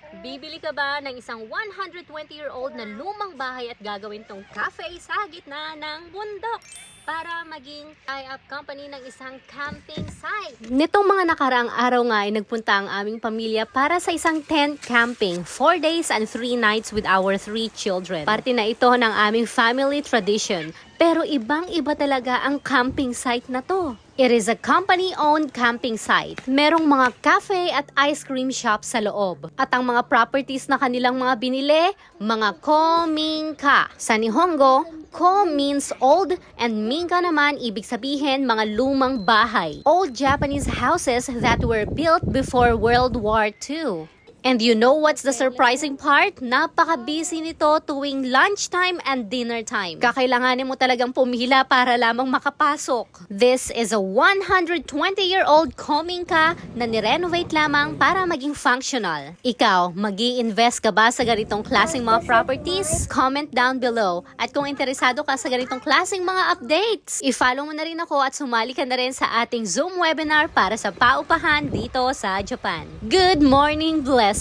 Bibili ka ba ng isang 120-year-old na lumang bahay at gagawin tong cafe sa gitna ng bundok para maging tie-up company ng isang camping site? Nitong mga nakaraang araw nga ay nagpunta ang aming pamilya para sa isang tent camping, 4 days and 3 nights with our 3 children. Parte na ito ng aming family tradition. Pero ibang-iba talaga ang camping site na to. It is a company-owned camping site. Merong mga cafe at ice cream shop sa loob. At ang mga properties na kanilang mga binili, mga kominka. Sa Nihongo, ko means old and minka naman ibig sabihin mga lumang bahay. Old Japanese houses that were built before World War II. And you know what's the surprising part? Napaka-busy nito tuwing lunchtime and dinner time. Kakailanganin mo talagang pumila para lamang makapasok. This is a 120-year-old kominka na nirenovate lamang para maging functional. Ikaw, mag-i-invest ka ba sa ganitong klaseng mga properties? Comment down below. At kung interesado ka sa ganitong klaseng mga updates, i-follow mo na rin ako at sumali ka na rin sa ating Zoom webinar para sa paupahan dito sa Japan. Good morning, blessing!